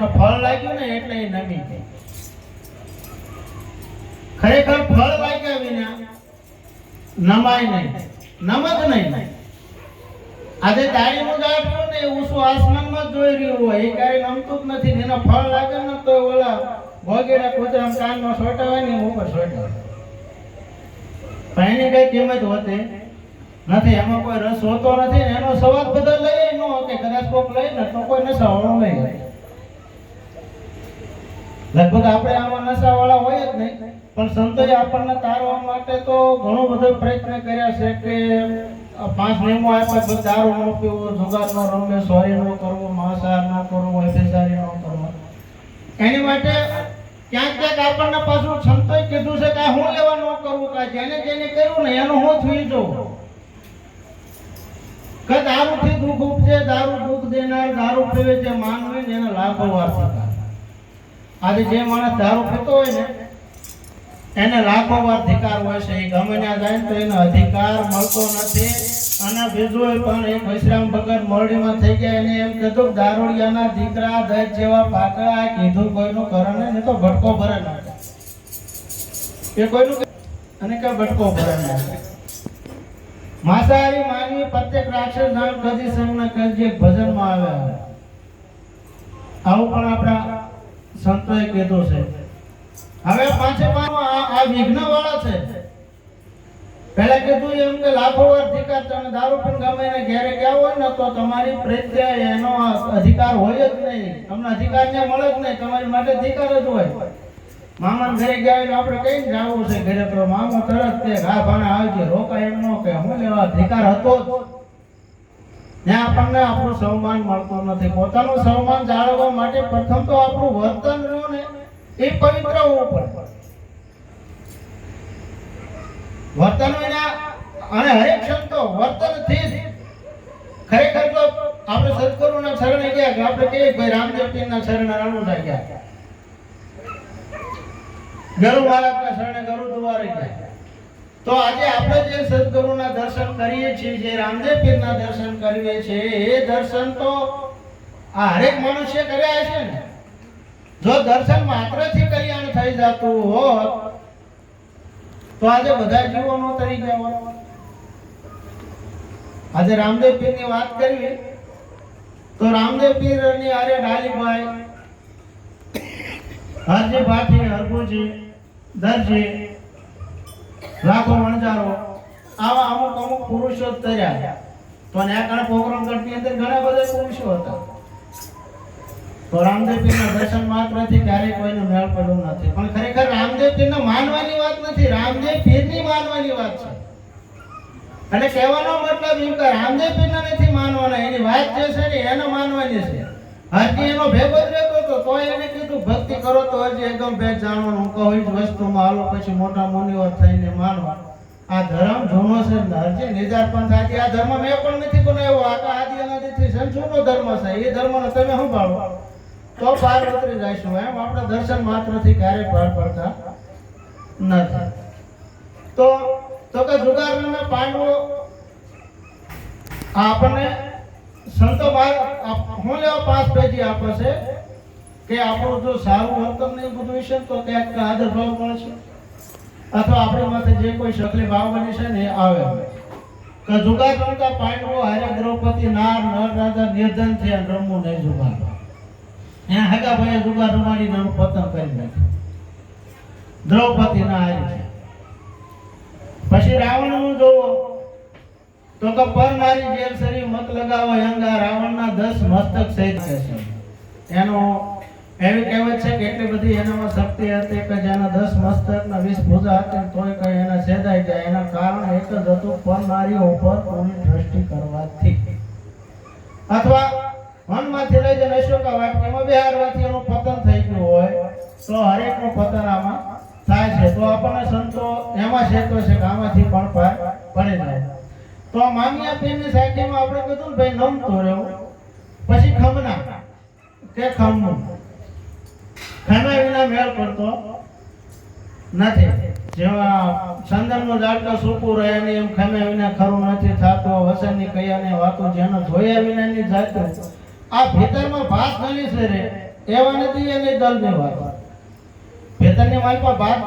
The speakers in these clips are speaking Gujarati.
એનો ફળ લાગ્યું ને એટલે એ નમી ગઈ. ખરેખર ફળ લાગ્યા વિના નમાય નહીં, નમત નહીં. આજે દાળીનું ઝાડ રહ્યું ને એ ઊંચું આસમાનમાં જ જોઈ રહ્યું હોય, એ ક્યારેય નમતું જ નથી. એનો ફળ લાગે ને તો ઓલા ભોગેડા કૂતરા કાનમાં સોટા હોય ને ઉપર સોટા હોય, પણ એની કઈ કિંમત હોતી નથી. એમાં કોઈ રસ હોતો નથી ને એનો સ્વાદ બધા લઈ ન કે કદાચ કોક લઈ ને તો કોઈ નશાવાળો લઈ જાય. લગભગ આપણે આમાં નશાવાળા હોય જ નહીં, પણ સંતોએ આપણને તારવા માટે તો ઘણો બધો પ્રયત્ન કર્યા છે કે 5 નિયમો આપ્યા. દારૂ ન પીવો, જુગાર ન રમવો, ચોરી ન કરવો, માંસાહાર ન કરવો, વ્યભિચારી ન કરવો. એની માટે ક્યાંક ક્યાંક આપણને પાછું સંતોએ કીધું છે કે હું લેવા ન કરવું, કે જેને જેને કર્યું ને એનું હું થઈ જવું. કે દારૂથી દુઃખ ઉપજે, દારૂ દુઃખ દેનાર, દારૂ પીવે જે માનવી ને એને લાખો વાર થતા. આજે જે માણસ દારૂ પીતો હોય ને એને લાખો વાર અધિકાર હોય છે. એ ગમે ત્યાં જાય તો એનો અધિકાર મળતો નથી. અને બીજું પણ એક વિશ્રામ ભગત મોરડીમાં થઈ ગયા, એને એમ કીધું દારૂડિયાના દીકરા દહેજ જેવા પાકડા, કીધું કોઈનું કરે ને તો ભટકો ભરે નાખે. એ કોઈનું અને કે ભટકો ભરે નાખે. માંસાહારી માનવી પ્રત્યેક રાક્ષસ નામ કદી સંગના કરજે ભજનમાં આવે. આવું પણ આપણા સંતોએ કીધું છે. હવે પાંચે આ વિઘ્ન વાળા છે. પહેલા કીધું એમ કે લાખો વાર અધિકાર, તમે દારૂ પણ ગમે ને ઘેરે ગયા હોય ને તો તમારી પ્રત્યે એનો અધિકાર હોય જ નહીં. તમને અધિકાર ને મળે જ નહીં, તમારી માટે અધિકાર જ હોય. મામા ઘરે ગયા એટલે આપણે કઈ જવું છે ઘરે, તો મામો તરત કે હા ભાણા આવજે, રોકાય એમ ન કે હું લેવા અધિકાર હતો જ. ત્યાં આપણને આપણું સન્માન મળતું નથી. પોતાનું સન્માન જાળવવા માટે પ્રથમ તો આપણું વર્તન રહ્યું ને એ પવિત્ર હોવું પડે. વર્તન વિના અને હરેક સંતો વર્તનથી જ ખરેખર તો આપણે સદગુરુના શરણે ગયા કે આપણે કહીએ ભાઈ રામદેવ પીરના શરણે રણુજા ગયા, ગરુ મહારાજના શરણે ગરુ દ્વારે ગયા. તો આજે આપણે જે સદગુરુના દર્શન કરીએ છીએ, જે રામદેવ પીરના દર્શન કરીએ છીએ, એ દર્શન તો આ હરેક મનુષ્ય કર્યા છે ને. જો દર્શન માત્રથી કલ્યાણ થઈ જતું હોત તો આજે બધા જીવોનો તરી ગયા હોત. આજે રામદેવ પીરની વાત કરીએ તો રામદેવ પીરની આરે ડાલીભાઈ, હરજી ભાટી, હરગુજી, દરજી, લાખો વણજારો, આવા અમુક પુરુષો તર્યા. તો ન્યાકણ પોકરણગઢની અંદર ઘણા બધા પુરુષો હતા. તો રામદેવ પીરના દર્શન માત્રથી ક્યારેય કોઈને મેળ પડ્યો નથી. પણ ખરેખર રામદેવ પીરને માનવાની વાત નથી, રામદેવ પીરની માનવાની વાત છે. એટલે કહેવાનો મતલબ એમ કે રામદેવ પીરને નથી માનવાના, એની વાત જે છે ને એને માનવાની છે. હજી એનો ભેગો જ રહેતો હતો તો એને કીધું ભક્તિ કરો તો હજી એકદમ ભેદ જાણવાનું, કહું જ વસ્તુમાં હાલો પછી મોટા મુનિઓ થઈને માનો. આ ધર્મ જૂનો છે. હજી નિજાર પણ થાય આ ધર્મ મેં પણ નથી બનાવ્યો. આ આદિ અનાદિથી સંજૂનો ધર્મ છે. એ ધર્મને તમે સંભાળો તો પાર ઉતરી જઈશું. એમ આપણે દર્શન માત્રથી ક્યારેય પાર પડતા નથી. તો કે જુગારના પાંડવો આપણને સંતો હું લેવા 5 પેજી આપે છે કે આપણું જો સારું વર્તન ને બધું વિશે તો ક્યાંક આદર ભાવ મળશે, અથવા આપણી માથે જે કોઈ શકલી ભાવ બની છે ને આવે. કે જુગાર રમતા પાંડવો હારે દ્રૌપદી નાર નર રાજા નિર્ધન થયા, રમવું નહીં જુગાર. ત્યાં હગા ભાઈ જુગાર રમાડીને પતંગ કરી નાખ્યું. દ્રૌપદી ના હારી. પછી રાવણ નું જોવો તો કે પર નારી જેલ સરી મત લગાવો અંગા, રાવણના 10 મસ્તક સહિત છે. એનો એવી કહેવત છે કે એટલી બધી એનામાં શક્તિ હતી કે જેના 10 મસ્તક ના 20 ભુજા હતી તોય કઈ એના છેદાઈ જાય. એના કારણ એક જ હતું, પર નારીઓ ઉપર પૂરી દ્રષ્ટિ કરવાથી, અથવા મનમાંથી લઈ જઈને અશોકા વાટકીમાં બિહારવાથી એનું પતન થઈ ગયું હોય તો હરેકનું પતન આમાં થાય છે. તો આપણને સંતો એમાં શેતો છે કે આમાંથી પણ પાર પડી જાય. તો મામિયા પીરની સાખીમાં આપણે કીધું ભાઈ નમતો રહેવું. પછી ખમના કે ખમનું, ખમા વિના મેળ પડતો નથી. જેવા ચંદનનું ઝાડકા સૂકું રહે ને એમ ખમા વિના ખરું નથી થતું. વસનની કયાને વાતો જેનો જોયા વિનાની જાતો. આ ભીતરમાં ભાસ ગણી છે રે એવા નથી એની દલની વાત. ભેતરની માલપા ભાત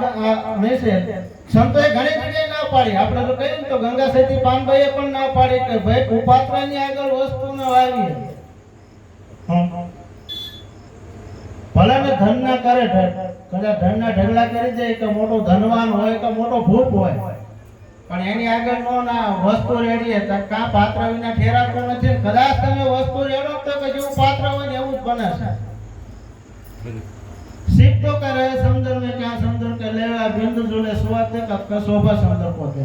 મેસે સંતોએ ઘણી જગ્યાએ ના પાડી. આપણે તો કહીએ ને તો ગંગા સતી પાનભાઈએ પણ ના પાડી કે ભાઈ કુપાત્રાની આગળ વસ્તુ ન વાવી. ભલે ને ધન ના કરે, કદાચ ધન ના ઢગલા કરી જાય કે મોટો ધનવાન હોય કે મોટો ભૂપ હોય, પણ એની આગળ નો ના વસ્તુ રેડીએ તો કા પાત્ર વિના ઠેરાતો નથી. કદાચ તમે વસ્તુ રેડો તો કે જેવું પાત્ર હોય ને એવું જ બને છે. શીખ તો કરે સમજણ में क्या समझण के लेवा बिंदु जुले सुवात का शोभा समझण પોતે.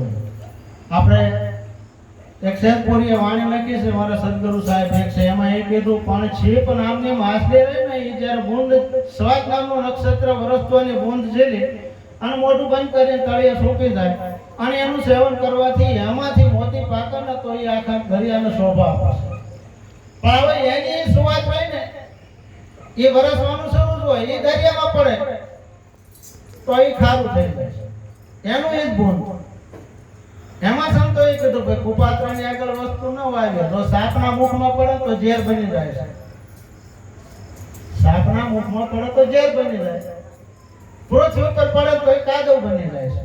આપણે એક શેરપુરીએ વાણી લખી છે મારા સદગુરુ સાહેબ એક છે, એમાં એ કીધું પણ છીપ નામની માછલી રહી ને એ જ્યારે બુંદ સ્વાદ નામનું નક્ષત્ર વરસવાની બુંદ ઝીલી અને મોઢું બંધ કરીને તળિયે સૂકી જાય અને એનું સેવન કરવાથી એમાંથી મોતી પાકે ને તો એ આખા દરિયાને શોભા આપે. પણ હવે એની સુવાત હોય ને એ વરસવાનું શરૂ જ હોય, એ દરિયામાં પડે તો એ ખારું થઈ જાય છે. એનું એ જ બુંદ. એમાં સંતોએ કીધું કે કુપાત્રની આગળ વસ્તુ ન વાવે તો સાપના મુખમાં પડે તો ઝેર બની જાય છે. સાપના મુખમાં પડે તો ઝેર બની જાય છે. પૃથ્વી ઉપર પડે તો એ કાદવ બની જાય છે.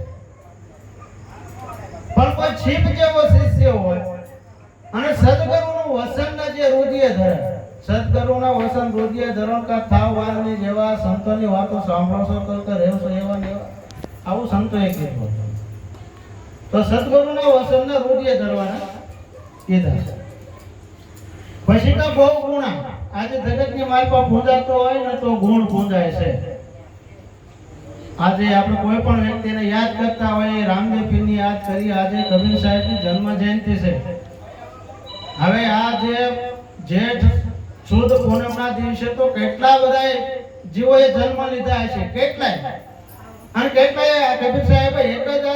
પણ કોઈ છીપ જેવો શિષ્ય હોય અને સદગુરુનું વસનના જે રુધિર ધરે, સદગુરુના વસન રુધિર ધરણ કા થાવ વાલની જેવા સંતોની વાતો સાંભળો છો તો રહેશો એવા ને એવા. આવું સંતોએ કીધું. તો સદગુરુના વસનના રુધિર ધરવાના કીધા. પછી તો બહુ ગુણ. આજે જગતની માલપા પૂજાતો હોય ને તો ગુણ પૂજાય છે. આજે આપણે કોઈ પણ વ્યક્તિને યાદ કરતા હોય, રામદેવપીરની યાદ કરી, આજે કબીર સાહેબની જન્મ જયંતિ છે. હવે આ જે જેઠ સુદ પૂનમના દિવસે તો કેટલા બધા જીવોએ જન્મ લીધા છે, કેટલાય. અને કેટલાય કબીર સાહેબ એક જ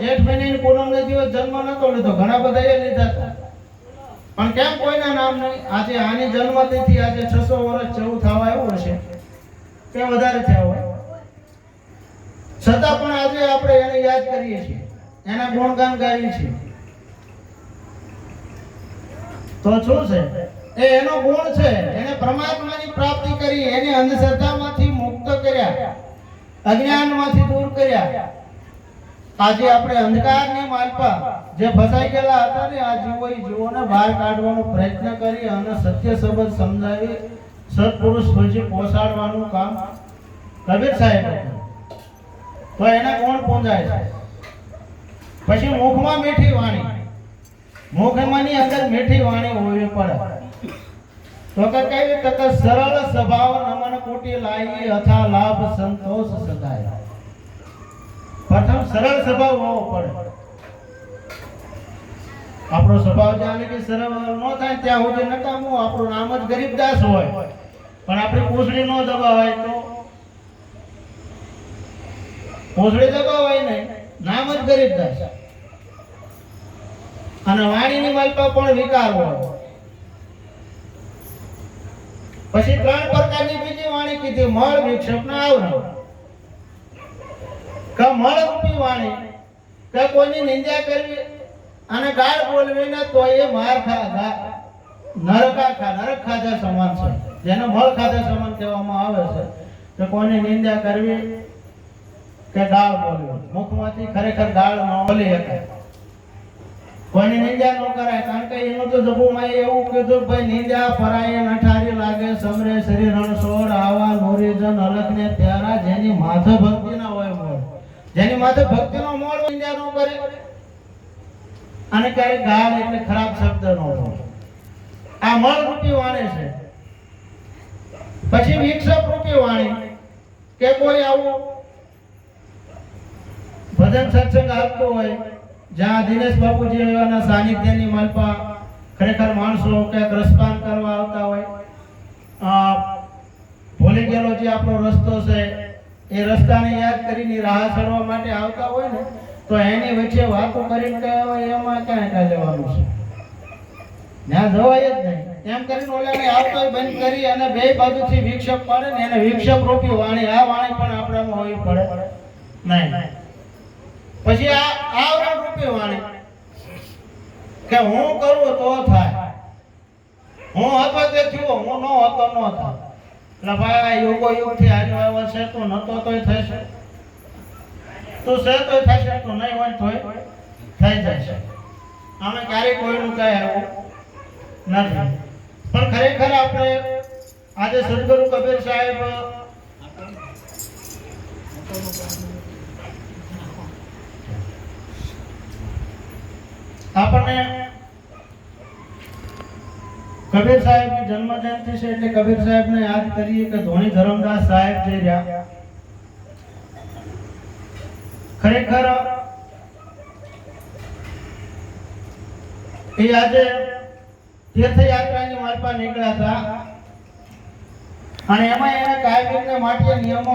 જેઠ મહિનાની પૂનમના દિવસ જન્મ નતો લીધો, ઘણા બધા એ લીધા હતા. પણ કેમ કોઈના નામ નહીં? આજે આની જન્મતિથિ આજે 600 વર્ષ જેવું થવા આવ્યું હશે કે વધારે થયા હોય, છતાં પણ આજે આપણે એને યાદ કરીએ છીએ, એના ગુણગાન ગાઈએ છીએ. તો શું છે એ એનો ગુણ છે. એને પરમાત્માની પ્રાપ્તિ કરી, એને અંધશ્રદ્ધામાંથી મુક્ત કર્યા, અજ્ઞાનમાંથી દૂર કર્યા. આજે આપણે અંધકારની માલપા જે ફસાઈ ગયેલા હતા ને આ જીવોને બહાર કાઢવાનો પ્રયત્ન કરી અને સત્ય શબ્દ સમજાવી સત્પુરુષ સુધી પહોંચાડવાનું કામ કબીર સાહેબ હતું. તો એના ગુણ પૂંજાય છે. પછી મુખમાં મીઠી વાણી, મુખમાંની અંદર મીઠી વાણી હોવી પડે. તો કે કેવી તક સરળ સ્વભાવ નમન કોટી લાઈ અથા લાભ સંતોષ સદાય. પ્રથમ સરળ સ્વભાવ હોવો પડે. આપણો સ્વભાવ જ્યાં લગી સરળ ન થાય ત્યાં સુધી નકામું, આપણું નામ જ ગરીબદાસ હોય પણ આપણી પૂંછડી ન દબાવાય તો પૂંછડી દબાવાય નહીં, નામ જ ગરીબદાસ. અને વાણીની માલપા પણ વિકાર હોય. પછી 3 પ્રકારની બીજી વાણી કીધી, મળ વિક્ષેપ ના આવરણ. કે મળ રૂપી વાણી કે કોઈની નિંદા કરવી અને ગાળ બોલવી ને તો એ માર ખાધા નરક ખાધા સમાન છે, જેને મળ ખાધા સમાન કહેવામાં આવે છે. કે કોઈની નિંદા કરવી કે ગાળ બોલવી, મુખમાંથી ખરેખર ગાળ ન બોલી શકે. કોઈની નિંદા ન કરાય, કારણ કે એનું તો જબુમાં એવું કીધું ભાઈ નિંદા ફરાય નઠારી લાગે સમરે શરીર રણછોડ આવા નોરીજન અલખને પ્યારા. જેની માથે ભક્તિ ના હોય મોળ, જેની માથે ભક્તિનો મોળ નિંદા ન કરે અને ક્યારેક ગાળ એટલે ખરાબ શબ્દ ન હોય. આ મળ રૂપી વાણી છે. પછી વિક્ષેપ રૂપી વાણી કે કોઈ આવું ભજન સત્સંગ આપતો હોય જ્યાં દિનેશ બાપુજી એવાના સાનિધ્યની માલપા ખરેખર માણસો ક્યાંક રસપાન કરવા આવતા હોય, ભૂલી ગયેલો જે આપણો રસ્તો છે એ રસ્તાને યાદ કરીને રાહ ચડવા માટે આવતા હોય ને તો એની વચ્ચે વાતો કરીને કહેવાય એમાં ક્યાં કાંઈ લેવાનું છે, ત્યાં જવાય જ નહીં. એમ કરીને ઓલાને આવતો બંધ કરી અને બે બાજુથી વિક્ષેપ પાડે ને એને વિક્ષેપ રૂપી વાણી, આ વાણી પણ આપણામાં હોવી પડે નહીં. પછી આ આવરણ રૂપી વાણી કે હું કરું તો થાય, હું હતો તે થયો, હું ન હતો ન થાય. એટલે ભાઈ આ યોગો યોગથી હાલ્યો આવ્યો છે તો નતો તોય થશે, તો છે તોય થશે, તો નહીં હોય તોય થઈ જાય છે. આમે ક્યારેય કોઈનું કાંઈ આવું નથી. પણ ખરેખર આપણે આજે સદગુરુ કબીર સાહેબ આપણને કબીર સાહેબની જન્મ જયંતિ છે એટલે કબીર સાહેબને યાદ કરીએ કે ધોણી ધરમદાસ સાહેબ જે રહ્યા ખરેખર એ આજે તીર્થયાત્રાની માર્ફત નીકળ્યા હતા અને એમાં એના કાયમી માટે નિયમો